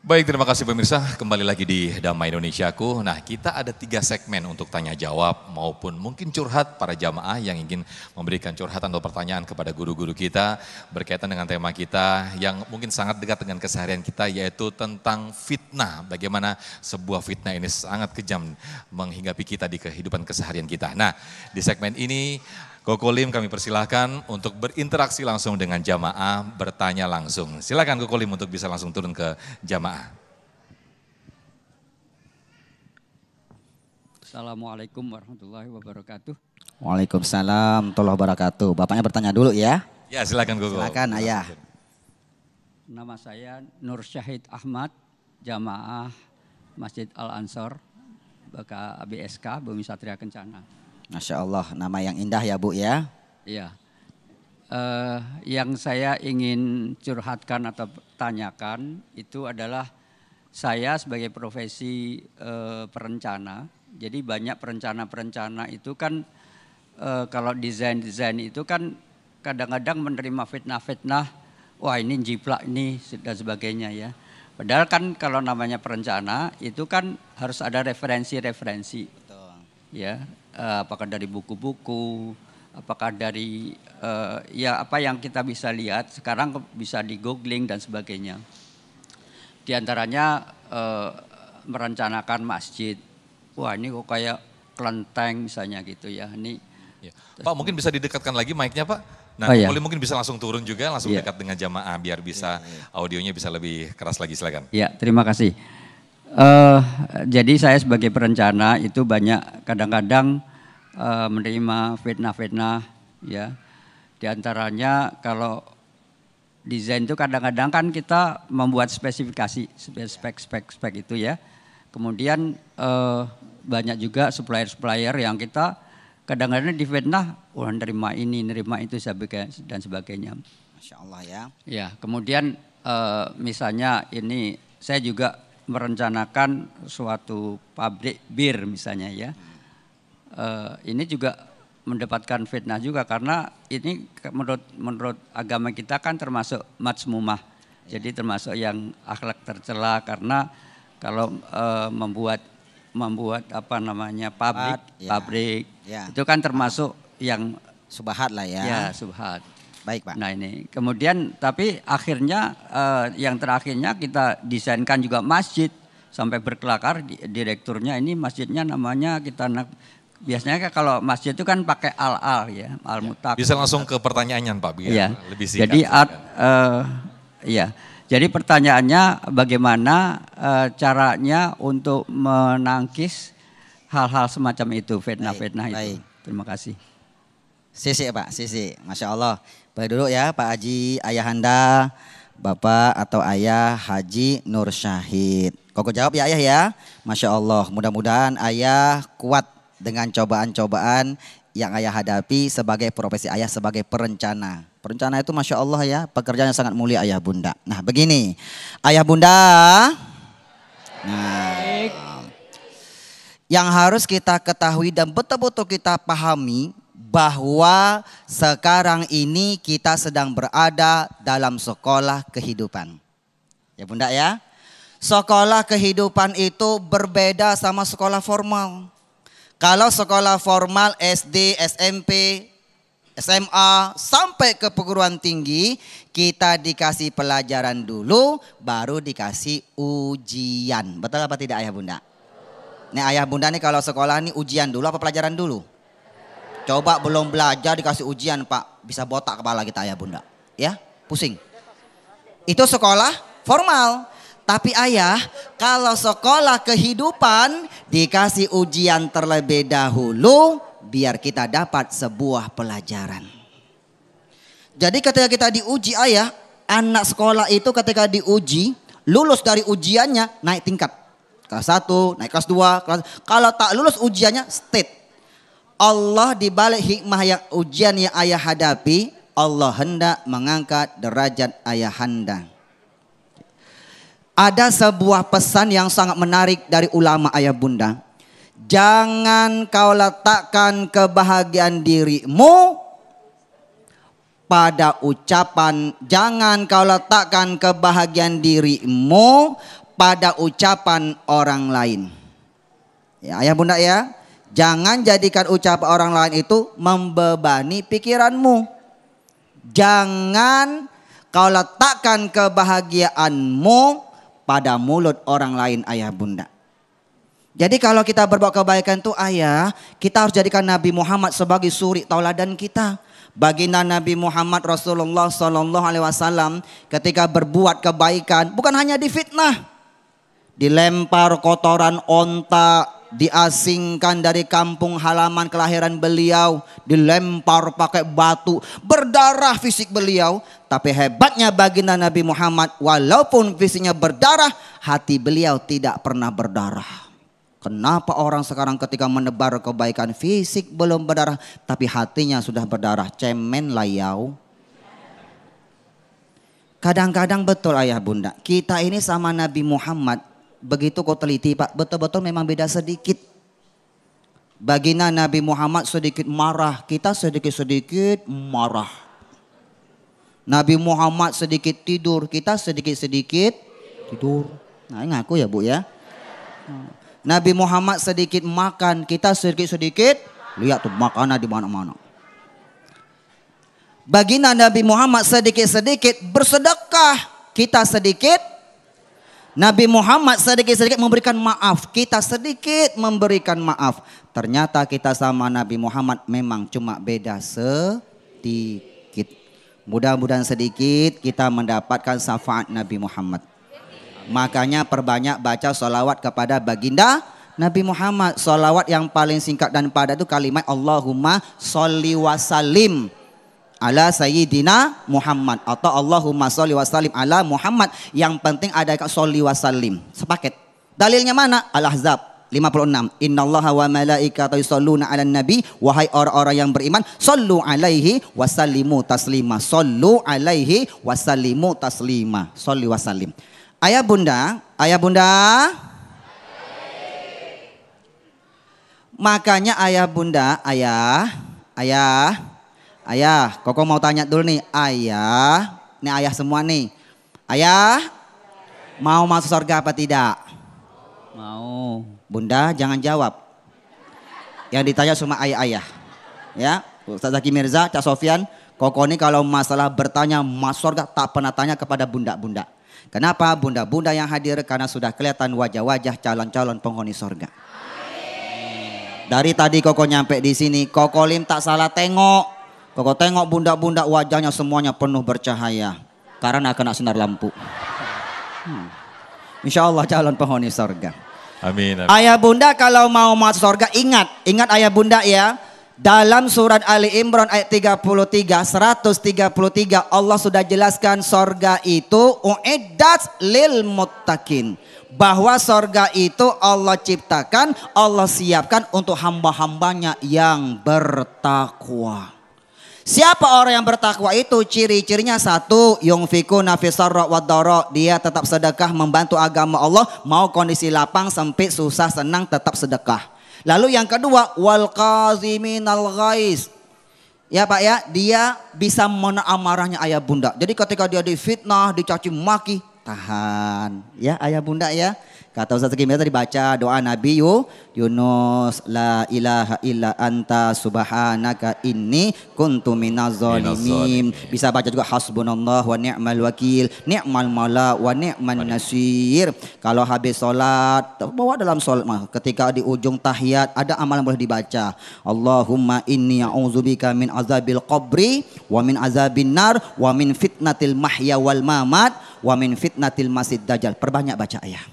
Baik, terima kasih pemirsa. Kembali lagi di Damai Indonesiaku. Nah, kita ada 3 segmen untuk tanya jawab maupun mungkin curhat para jamaah yang ingin memberikan curhatan atau pertanyaan kepada guru-guru kita berkaitan dengan tema kita yang mungkin sangat dekat dengan keseharian kita, yaitu tentang fitnah. Bagaimana sebuah fitnah ini sangat kejam menghinggapi kita di kehidupan keseharian kita. Nah, di segmen ini Koko Lim kami persilahkan untuk berinteraksi langsung dengan jamaah, bertanya langsung. Silakan Koko Lim untuk bisa langsung turun ke jamaah. Assalamualaikum warahmatullahi wabarakatuh. Waalaikumsalam warahmatullahi wabarakatuh. Bapaknya bertanya dulu ya. Ya, silakan Koko. Silakan Ayah. Nama saya Nur Syahid Ahmad, jamaah Masjid Al-Ansor, BKABSK, Bumi Satria Kencana. Masya Allah, nama yang indah ya Bu ya. Iya. Yang saya ingin curhatkan atau tanyakan itu adalah saya sebagai profesi perencana. Jadi banyak perencana-perencana itu kan kalau desain-desain itu kan kadang-kadang menerima fitnah-fitnah. Wah ini jiplak ini dan sebagainya ya. Padahal kan kalau namanya perencana itu kan harus ada referensi-referensi. Betul. Ya. Apakah dari buku-buku, apakah dari ya apa yang kita bisa lihat sekarang bisa di googling dan sebagainya. Di antaranya merencanakan masjid. Wah ini kok kayak kelenteng misalnya gitu ya. Ini Ya. Pak mungkin bisa didekatkan lagi mic-nya Pak. Nah, iya. mungkin bisa langsung turun juga, langsung dekat dengan jamaah biar bisa audionya bisa lebih keras lagi, silakan. Ya, terima kasih. Jadi saya sebagai perencana itu banyak kadang-kadang menerima fitnah-fitnah ya. Di antaranya kalau desain itu kadang-kadang kan kita membuat spesifikasi, spek itu ya. Kemudian banyak juga supplier-supplier yang kita kadang-kadang difitnah, wah nerima ini, nerima itu dan sebagainya. Masya Allah ya. Ya, kemudian misalnya ini saya juga merencanakan suatu pabrik bir misalnya ya. Ini juga mendapatkan fitnah juga karena ini menurut agama kita kan termasuk matsmumah. Jadi termasuk yang akhlak tercela karena kalau membuat apa namanya pabrik itu kan termasuk yang subhat lah ya. Ya, subhat. Baik Pak. Nah ini kemudian tapi akhirnya yang terakhirnya kita desainkan juga masjid sampai berkelakar direkturnya ini masjidnya namanya biasanya kalau masjid itu kan pakai al ya, al-mutak. Bisa langsung ke pertanyaannya Pak biar ya. lebih singkat. Jadi ya. Jadi pertanyaannya bagaimana caranya untuk menangkis hal-hal semacam itu, fitnah-fitnah itu. Terima kasih. Sisi Pak, sisi. Masya Allah. Boleh dulu ya Pak Haji Ayahanda, Bapak atau Ayah Haji Nur Syahid. Koko jawab ya Ayah ya. Masya Allah, mudah-mudahan Ayah kuat dengan cobaan-cobaan yang Ayah hadapi sebagai profesi Ayah sebagai perencana. Perencana itu Masya Allah ya, pekerjaan yang sangat mulia Ayah Bunda. Nah begini, Ayah Bunda. Nah, yang harus kita ketahui dan betul-betul kita pahami bahwa sekarang ini kita sedang berada dalam sekolah kehidupan. Ya Bunda ya. Sekolah kehidupan itu berbeda sama sekolah formal. Kalau sekolah formal SD, SMP, SMA sampai ke perguruan tinggi kita dikasih pelajaran dulu baru dikasih ujian. Betul apa tidak Ayah Bunda? Nih Ayah Bunda nih kalau sekolah nih ujian dulu apa pelajaran dulu? Coba belum belajar dikasih ujian Pak, bisa botak kepala kita Ayah Bunda. Ya, pusing. Itu sekolah formal. Tapi Ayah, kalau sekolah kehidupan dikasih ujian terlebih dahulu biar kita dapat sebuah pelajaran. Jadi ketika kita diuji Ayah, anak sekolah itu ketika diuji, lulus dari ujiannya naik tingkat. Kelas 1, naik kelas 2, kalau tak lulus ujiannya state. Allah dibalik hikmah yang ujian yang Ayah hadapi, Allah hendak mengangkat derajat Ayahanda. Ada sebuah pesan yang sangat menarik dari ulama Ayah Bunda. Jangan kau letakkan kebahagiaan dirimu pada ucapan, jangan kau letakkan kebahagiaan dirimu pada ucapan orang lain. Ya, ayah bunda ya, jangan jadikan ucapan orang lain itu membebani pikiranmu. Jangan kau letakkan kebahagiaanmu pada mulut orang lain, ayah bunda. Jadi kalau kita berbuat kebaikan itu ayah, kita harus jadikan Nabi Muhammad sebagai suri tauladan kita. Baginda Nabi Muhammad Rasulullah SAW ketika berbuat kebaikan bukan hanya difitnah, dilempar kotoran onta, diasingkan dari kampung halaman kelahiran beliau, dilempar pakai batu, berdarah fisik beliau. Tapi hebatnya baginda Nabi Muhammad, walaupun fisiknya berdarah, hati beliau tidak pernah berdarah. Kenapa orang sekarang ketika menebar kebaikan fisik belum berdarah, tapi hatinya sudah berdarah? Cemen layau. Kadang-kadang betul ayah bunda, kita ini sama Nabi Muhammad, begitu kau teliti pak, betul-betul memang beda sedikit. Baginda Nabi Muhammad sedikit marah, kita sedikit-sedikit marah. Nabi Muhammad sedikit tidur, kita sedikit-sedikit tidur. Nah ngaku ya bu ya. Nabi Muhammad sedikit makan, kita sedikit-sedikit lihat tuh makanan di mana-mana. Baginda Nabi Muhammad sedikit-sedikit bersedekah, kita sedikit. Nabi Muhammad sedikit-sedikit memberikan maaf, kita sedikit memberikan maaf. Ternyata kita sama Nabi Muhammad memang cuma beda sedikit. Mudah-mudahan sedikit kita mendapatkan syafaat Nabi Muhammad. Makanya perbanyak baca sholawat kepada baginda Nabi Muhammad. Sholawat yang paling singkat dan padat itu kalimat Allahumma sholli wa sallim ala sayyidina Muhammad, atau Allahumma sholli wa sallim ala Muhammad. Yang penting ada sholli wa sallim, sepaket. Dalilnya mana? Al-Ahzab 56. Innallaha wa malaikatahu yusholluna 'alan nabi, wahai orang-orang yang beriman, shollu alaihi wasallimu taslima. Shollu alaihi wasallimu taslima. Sholli wa sallim. Ayah bunda, ayah bunda. Makanya ayah bunda, ayah, koko mau tanya dulu nih, ayah, nih ayah semua nih. Ayah, mau masuk surga apa tidak? Mau. Bunda jangan jawab. Yang ditanya cuma ayah-ayah. Ya, Ustaz Zaki Mirza, Cak Sofyan, koko nih kalau masalah bertanya masuk surga tak pernah tanya kepada bunda-bunda. Kenapa? Bunda-bunda yang hadir karena sudah kelihatan wajah-wajah calon-calon penghuni surga. Dari tadi koko nyampe di sini, koko Lim tak salah tengok. Koko tengok bunda-bunda wajahnya semuanya penuh bercahaya karena kena sinar lampu. Insya Allah calon penghuni surga. Amin, amin. Ayah bunda kalau mau masuk surga ingat ayah bunda ya. Dalam surat Ali Imran ayat 133 Allah sudah jelaskan sorga itu uiddat lil muttaqin. Bahwa sorga itu Allah ciptakan, Allah siapkan untuk hamba-hambanya yang bertakwa. Siapa orang yang bertakwa itu? Ciri-cirinya satu, yunfikuna fis sarra wad dharra, dia tetap sedekah membantu agama Allah, mau kondisi lapang, sempit, susah, senang tetap sedekah. Lalu yang kedua, wal qaziminal ghaiz. Ya Pak ya, dia bisa menahan amarahnya ayah bunda. Jadi ketika dia difitnah, dicaci maki, tahan. Ya ayah bunda ya. Kata Ustaz Zaki Mirza dibaca doa Nabi Yunus, la ilaha illa anta subhanaka inni kuntu minaz zalimin. Bisa baca juga hasbunallah wa ni'mal wakil, ni'mal maula wa ni'man nasir. Kalau habis sholat, bawa dalam sholat ketika di ujung tahiyat ada amalan boleh dibaca. Allahumma inni a'udzubika min azabil qabri wa min azabin nar wa min fitnatil mahya wal mamat wa min fitnatil masjid dajjal. Perbanyak baca ayah.